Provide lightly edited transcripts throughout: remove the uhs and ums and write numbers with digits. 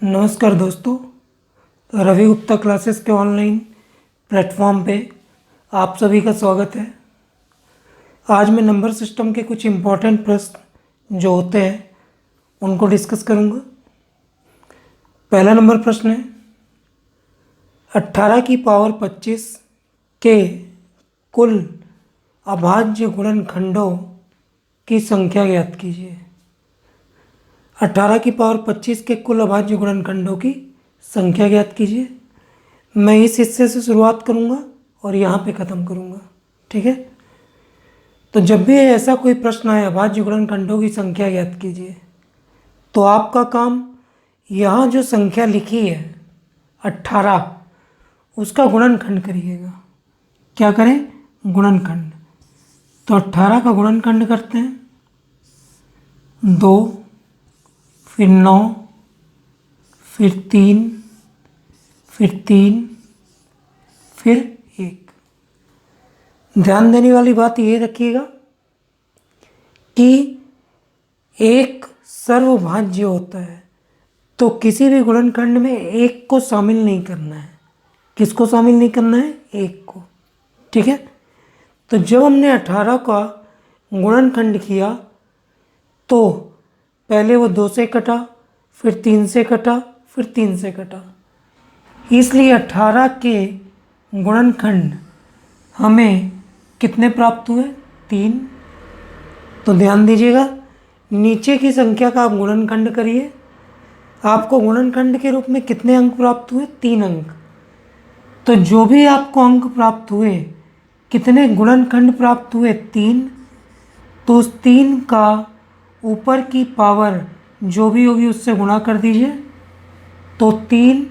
नमस्कार दोस्तों, रवि गुप्ता क्लासेस के ऑनलाइन प्लेटफॉर्म पे आप सभी का स्वागत है। आज मैं नंबर सिस्टम के कुछ इम्पोर्टेंट प्रश्न जो होते हैं उनको डिस्कस करूँगा। पहला नंबर प्रश्न है 18 की पावर 25 के कुल अभाज्य गुणनखंडों की संख्या ज्ञात कीजिए। 18 की पावर 25 के कुल अभाज्य गुणनखंडों की संख्या ज्ञात कीजिए। मैं इस हिस्से से शुरुआत करूंगा और यहाँ पे ख़त्म करूंगा, ठीक है। तो जब भी ऐसा कोई प्रश्न आए अभाज्य गुणनखंडों की संख्या ज्ञात कीजिए, तो आपका काम यहाँ जो संख्या लिखी है 18, उसका गुणनखंड करिएगा। क्या करें? गुणनखंड। तो 18 का गुणनखंड करते हैं 2, फिर 9, फिर 3, फिर 3, फिर 1। ध्यान देने वाली बात ये रखिएगा कि एक सर्वभाज्य होता है, तो किसी भी गुणनखंड में एक को शामिल नहीं करना है। किसको शामिल नहीं करना है? एक को, ठीक है। तो जब हमने 18 का गुणनखंड किया तो पहले वो 2 से कटा, फिर 3 से कटा, फिर 3 से कटा। इसलिए 18 के गुणनखंड हमें कितने प्राप्त हुए? 3। तो ध्यान दीजिएगा, नीचे की संख्या का आप गुणनखंड करिए। आपको गुणनखंड के रूप में कितने अंक प्राप्त हुए? 3 अंक। तो जो भी आपको अंक प्राप्त हुए, कितने गुणनखंड प्राप्त हुए? 3। तो उस 3 का ऊपर की पावर जो भी होगी उससे गुणा कर दीजिए। तो 3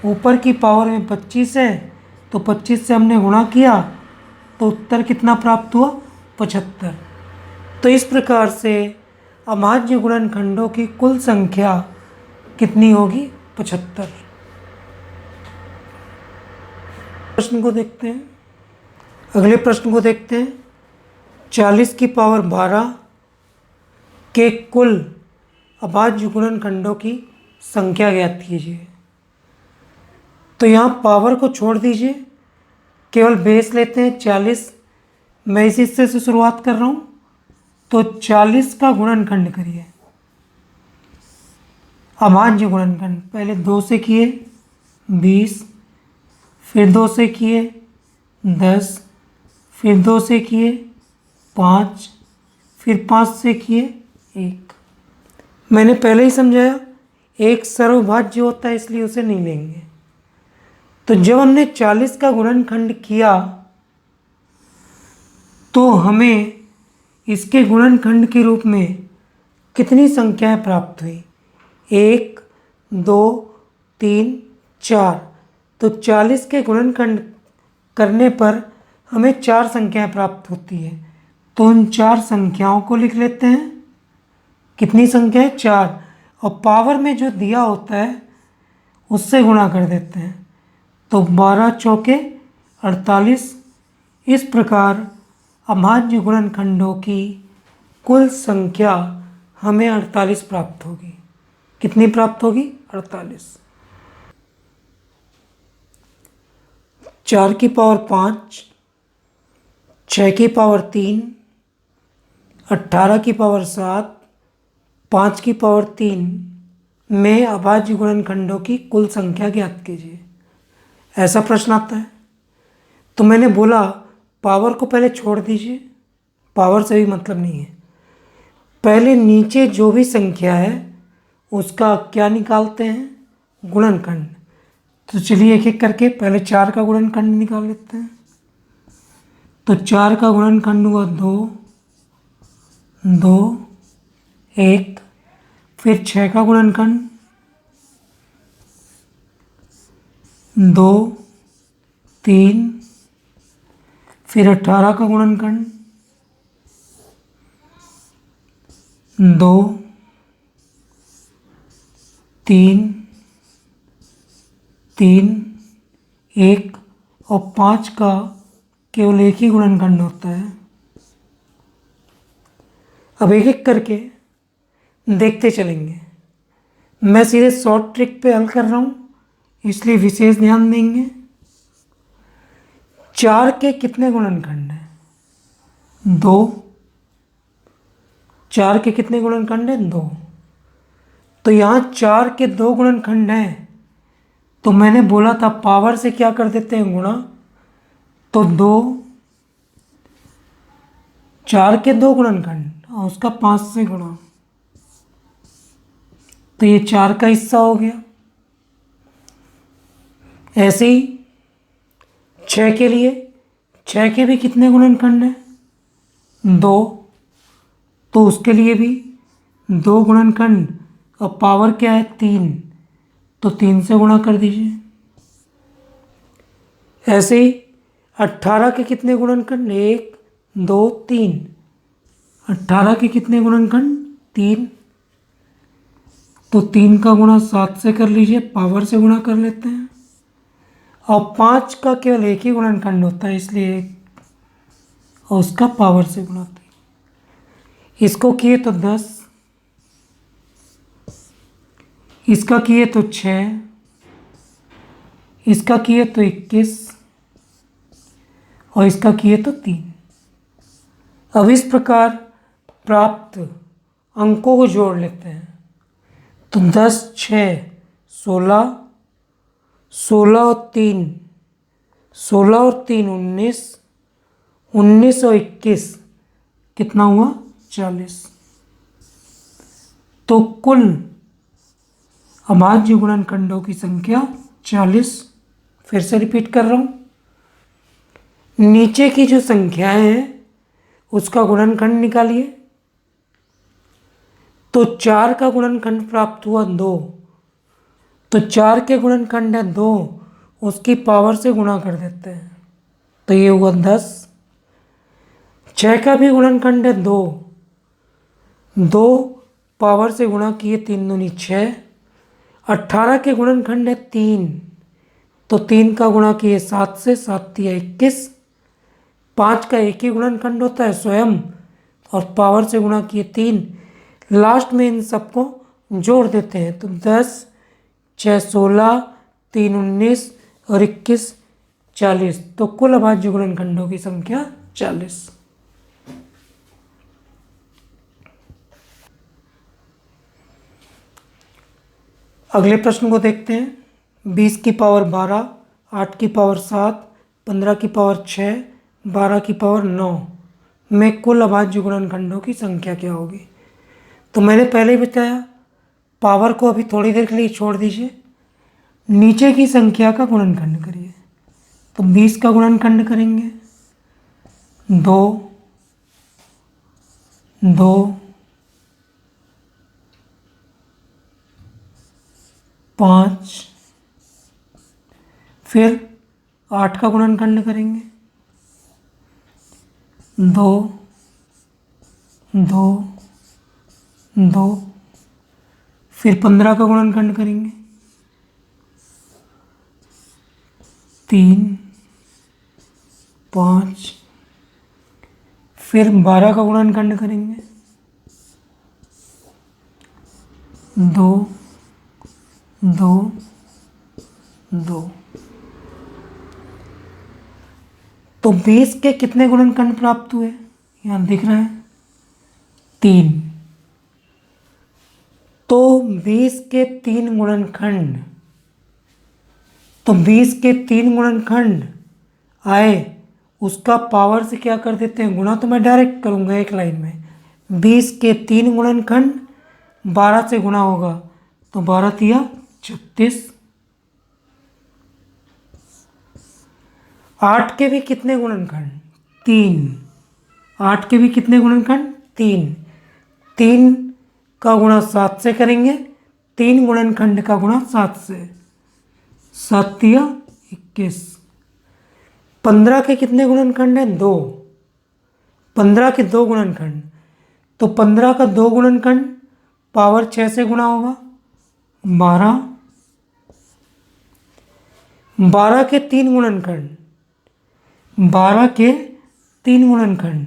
ऊपर की पावर में 25 है, तो 25 से हमने गुणा किया तो उत्तर कितना प्राप्त हुआ? 75। तो इस प्रकार से अभाज्य गुणनखंडों की कुल संख्या कितनी होगी? 75। प्रश्न को देखते हैं। अगले प्रश्न को देखते हैं। 40 की पावर 12 के कुल अभाज्य गुणनखंडों की संख्या ज्ञात कीजिए। तो यहाँ पावर को छोड़ दीजिए, केवल बेस लेते हैं 40। मैं इस हिस्से से शुरुआत कर रहा हूँ। तो 40 का गुणनखंड करिए। अभाज्य गुणनखंड पहले 2 से किए 20, फिर 2 से किए 10, फिर 2 से किए 5, फिर 5 से किए 1। मैंने पहले ही समझाया, एक सर्वभाज्य होता है इसलिए उसे नहीं लेंगे। तो जब हमने 40 का गुणनखंड किया तो हमें इसके गुणनखंड के रूप में कितनी संख्याएं प्राप्त हुई? 1, 2, 3, 4। तो 40 के गुणनखंड करने पर हमें 4 संख्याएं प्राप्त होती है। तो उन 4 संख्याओं को लिख लेते हैं। कितनी संख्या है? 4। और पावर में जो दिया होता है उससे गुणा कर देते हैं। तो 12 चौके 48। इस प्रकार अभाज्य गुणनखंडों की कुल संख्या हमें 48 प्राप्त होगी। कितनी प्राप्त होगी? 48। 4 की पावर 5, 6 की पावर 3, 18 की पावर 7, 5 की पावर 3 में अभाज्य गुणनखंडों की कुल संख्या ज्ञात कीजिए। ऐसा प्रश्न आता है। तो मैंने बोला पावर को पहले छोड़ दीजिए, पावर से भी मतलब नहीं है। पहले नीचे जो भी संख्या है उसका क्या निकालते हैं? गुणनखंड। तो चलिए एक एक करके पहले 4 का गुणनखंड निकाल लेते हैं। तो 4 का गुणनखंड हुआ 2, 2, 1। फिर 6 का गुणनखंड 2, 3। फिर 18 का गुणनखंड 2, 3, 3, 1 और 5 का केवल एक ही गुणनखंड होता है। अब एक एक करके देखते चलेंगे। मैं सीधे शॉर्ट ट्रिक पे हल कर रहा हूँ, इसलिए विशेष ध्यान देंगे। 4 के कितने गुणनखंड हैं? 2। 4 के कितने गुणनखंड हैं? 2। तो यहाँ 4 के 2 गुणनखंड हैं, तो मैंने बोला था पावर से क्या कर देते हैं? गुणा। तो 2, 4 के 2 गुणनखंड और उसका 5 से गुणा, तो ये 4 का हिस्सा हो गया। ऐसे ही 6 के लिए, 6 के भी कितने गुणनखंड हैं? 2। तो उसके लिए भी 2 गुणनखंड और पावर क्या है? 3, तो 3 से गुणा कर दीजिए। ऐसे ही 18 के कितने गुणनखंड? 1, 2, 3। 18 के कितने गुणनखंड? 3। तो 3 का गुणा 7 से कर लीजिए, पावर से गुणा कर लेते हैं। और 5 का केवल एक ही गुणनखंड होता है, इसलिए 1, और उसका पावर से गुणा होता है। इसको किए तो 10, इसका किए तो 6, इसका किए तो 21, और इसका किए तो 3। अब इस प्रकार प्राप्त अंकों को जोड़ लेते हैं। तो 10, 6, 16, 16 और 3, 16 और 3 19, 19 और 21 कितना हुआ? 40। तो कुल अभाज्य गुणनखंडों की संख्या 40। फिर से रिपीट कर रहा हूँ, नीचे की जो संख्याएं हैं उसका गुणनखंड निकालिए। तो 4 का गुणनखंड प्राप्त हुआ 2, तो 4 के गुणनखंड है 2, उसकी पावर से गुणा कर देते हैं, तो ये हुआ 10। 6 का भी गुणनखंड है 2, 2 पावर से गुणा किए, 3 दूनी 6। 18 के गुणनखंड है 3, तो 3 का गुणा किए 7 से, 7 तिया 21। 5 का एक ही गुणनखंड होता है स्वयं, और पावर से गुणा किए 3। लास्ट में इन सबको जोड़ देते हैं, तो 10, 6, 16, 3, 19 और 21 40। तो कुल अभाज्य गुणनखंडों की संख्या 40। अगले प्रश्न को देखते हैं। 20 की पावर 12, 8 की पावर 7, 15 की पावर 6, 12 की पावर 9 में कुल अभाज्य गुणनखंडों की संख्या क्या होगी? तो मैंने पहले ही बताया, पावर को अभी थोड़ी देर के लिए छोड़ दीजिए, नीचे की संख्या का गुणनखंड करिए। तो 20 का गुणनखंड करेंगे 2, 2, 5, फिर 8 का गुणनखंड करेंगे 2, 2, 2, फिर 15 का गुणनखंड करेंगे 3, 5, फिर 12 का गुणनखंड करेंगे 2, 2, 2। तो 20 के कितने गुणनखंड प्राप्त हुए? यहाँ दिख रहा है 3। तो 20 के 3 गुणनखंड, तो 20 के 3 गुणनखंड आए, उसका पावर से क्या कर देते हैं? गुणा। तो मैं डायरेक्ट करूँगा एक लाइन में, 20 के 3 गुणनखंड 12 से गुणा होगा, तो 12 तिया 36। 8 के भी कितने गुणनखंड? 3। 8 के भी कितने गुणनखंड? 3। 3 का गुणा 7 से करेंगे, 3 गुणनखंड का गुणा 7 से, 7 तिया 21। 15 के कितने गुणनखंड हैं? 2। 15 के 2 गुणनखंड, तो 15 का 2 गुणनखंड पावर 6 से गुणा होगा 12। 12 के 3 गुणनखंड, 12 के 3 गुणनखंड,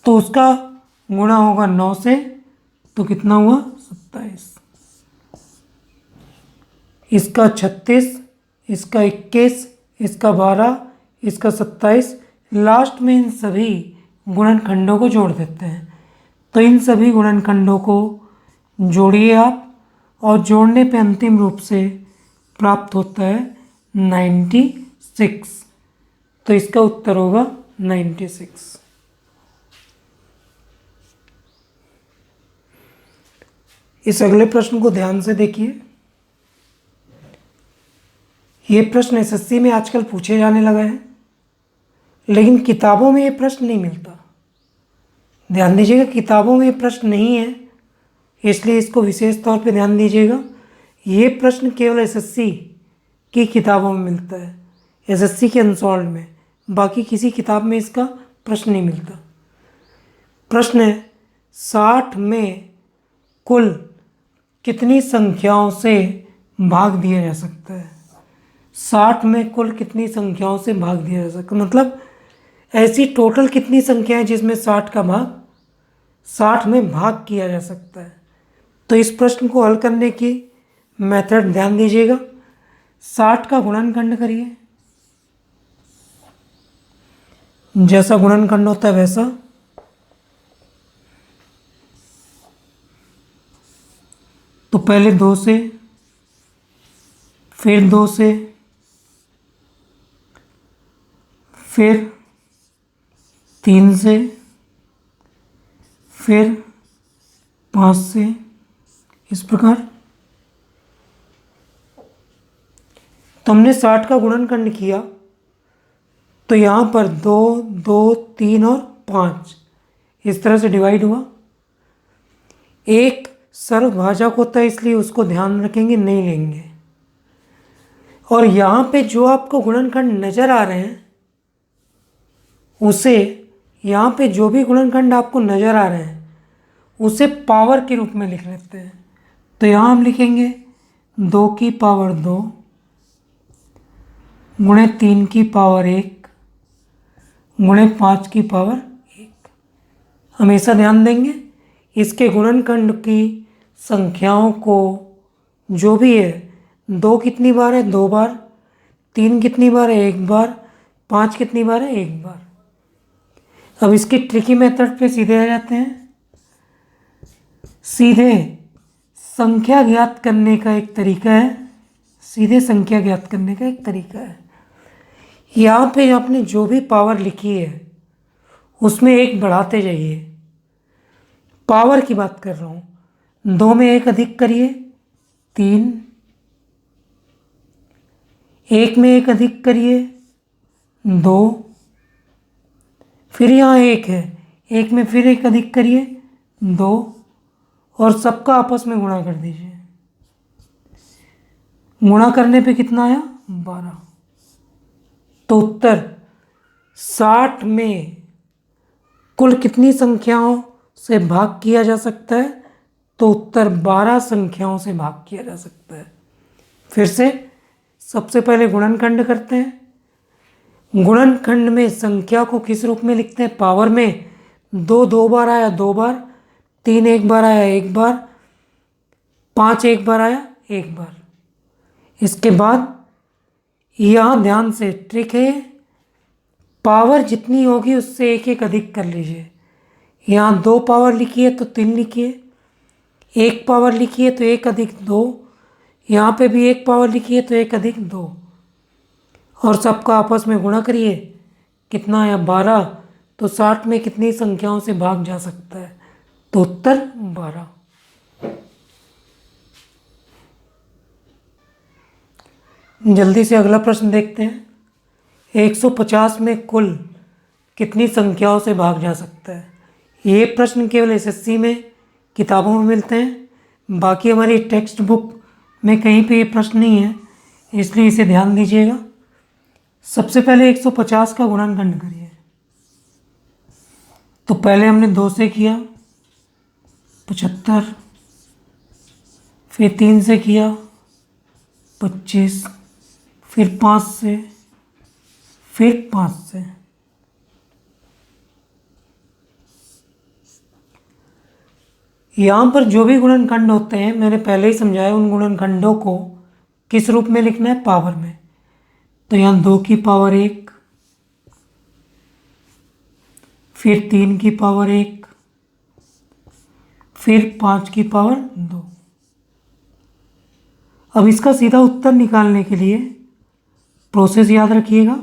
तो उसका गुणा होगा 9 से, तो कितना हुआ? 27। इसका 36, इसका 21, इसका 12, इसका 27, लास्ट में इन सभी गुणनखंडों को जोड़ देते हैं। तो इन सभी गुणनखंडों को जोड़िए आप, और जोड़ने पे अंतिम रूप से प्राप्त होता है 96। तो इसका उत्तर होगा 96। इस अगले प्रश्न को ध्यान से देखिए। ये प्रश्न एसएससी में आजकल पूछे जाने लगा है, लेकिन किताबों में ये प्रश्न नहीं मिलता। ध्यान दीजिएगा, किताबों में ये प्रश्न नहीं है, इसलिए इसको विशेष तौर पे ध्यान दीजिएगा। ये प्रश्न केवल एसएससी की किताबों में मिलता है, एसएससी के अनसॉल्व्ड में। बाकी किसी किताब में इसका प्रश्न नहीं मिलता। प्रश्न है 60 में कुल कितनी संख्याओं से भाग दिया जा सकता है। 60 में कुल कितनी संख्याओं से भाग दिया जा सकता है, मतलब ऐसी टोटल कितनी संख्या है जिसमें 60 का भाग 60 में भाग किया जा सकता है। तो इस प्रश्न को हल करने की मेथड ध्यान दीजिएगा। 60 का गुणनखंड करिए, जैसा गुणनखंड होता है वैसा। तो पहले 2 से, फिर 2 से, फिर 3 से, फिर 5 से, इस प्रकार। तो हमने 60 का गुणनखंड किया, तो यहाँ पर 2, 2, 3 और 5 इस तरह से डिवाइड हुआ। एक सर्वभाजक होता है, इसलिए उसको ध्यान रखेंगे, नहीं लेंगे। और यहाँ पे जो आपको गुणनखंड नज़र आ रहे हैं उसे, यहाँ पे जो भी गुणनखंड आपको नज़र आ रहे हैं उसे पावर के रूप में लिख लेते हैं। तो यहाँ हम लिखेंगे 2 की पावर 2 गुणे 3 की पावर 1 गुणे 5 की पावर 1। हमेशा ध्यान देंगे इसके गुणनखंड की संख्याओं को, जो भी है, 2 कितनी बार है 2 बार, 3 कितनी बार है 1 बार, 5 कितनी बार है 1 बार। अब इसकी ट्रिकी मेथड पे सीधे आ जाते हैं। सीधे संख्या ज्ञात करने का एक तरीका है, सीधे संख्या ज्ञात करने का एक तरीका है। यहाँ पे आपने जो भी पावर लिखी है उसमें 1 बढ़ाते जाइए। पावर की बात कर रहा हूँ। 2 में 1 अधिक करिए 3, 1 में 1 अधिक करिए 2, फिर यहाँ 1 है, 1 में फिर 1 अधिक करिए 2, और सबका आपस में गुणा कर दीजिए। गुणा करने पे कितना आया 12। तो उत्तर 60 में कुल कितनी संख्याओं से भाग किया जा सकता है। तो उत्तर 12 संख्याओं से भाग किया जा सकता है। फिर से सबसे पहले गुणनखंड करते हैं। गुणनखंड में संख्या को किस रूप में लिखते हैं, पावर में। 2 2 बार आया 2 बार, 3 1 बार आया 1 बार, 5 1 बार आया 1 बार। इसके बाद यहाँ ध्यान से ट्रिक है, पावर जितनी होगी उससे 1 1 अधिक कर लीजिए। यहाँ 2 पावर लिखी है तो 3 लिखिए, 1 पावर लिखी है तो 1 अधिक 2, यहाँ पे भी 1 पावर लिखी है तो 1 अधिक 2, और सबका आपस में गुणा करिए। कितना आया 12। तो 60 में कितनी संख्याओं से भाग जा सकता है। तो उत्तर 12। जल्दी से अगला प्रश्न देखते हैं। 150 में कुल कितनी संख्याओं से भाग जा सकता है। ये प्रश्न केवल एसएससी में किताबों में मिलते हैं, बाकी हमारी टेक्स्ट बुक में कहीं पे ये प्रश्न नहीं है, इसलिए इसे ध्यान दीजिएगा। सबसे पहले 150 का गुणनखंड करिए। तो पहले हमने 2 से किया 75, फिर 3 से किया 25, फिर 5 से, फिर 5 से। यहाँ पर जो भी गुणनखंड होते हैं मैंने पहले ही समझाया, उन गुणनखंडों को किस रूप में लिखना है? पावर में। तो यहाँ 2 की पावर 1, फिर 3 की पावर 1, फिर 5 की पावर 2। अब इसका सीधा उत्तर निकालने के लिए प्रोसेस याद रखिएगा।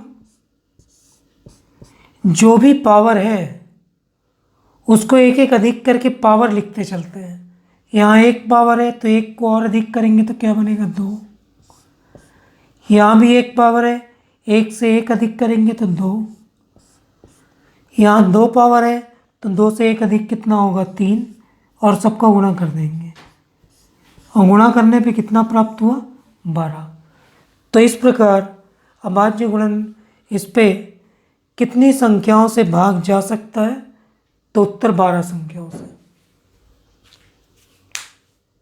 जो भी पावर है उसको एक एक अधिक करके पावर लिखते चलते हैं। यहाँ 1 पावर है तो 1 को और अधिक करेंगे तो क्या बनेगा? 2। यहाँ भी 1 पावर है, 1 से 1 अधिक करेंगे तो 2। यहाँ 2 पावर है तो 2 से 1 अधिक कितना होगा? 3। और सबका गुणा कर देंगे, और गुणा करने पे कितना प्राप्त हुआ? 12। तो इस प्रकार अभाज्य गुणन इस पे कितनी संख्याओं से भाग जा सकता है? तो उत्तर 12 संख्याओं से।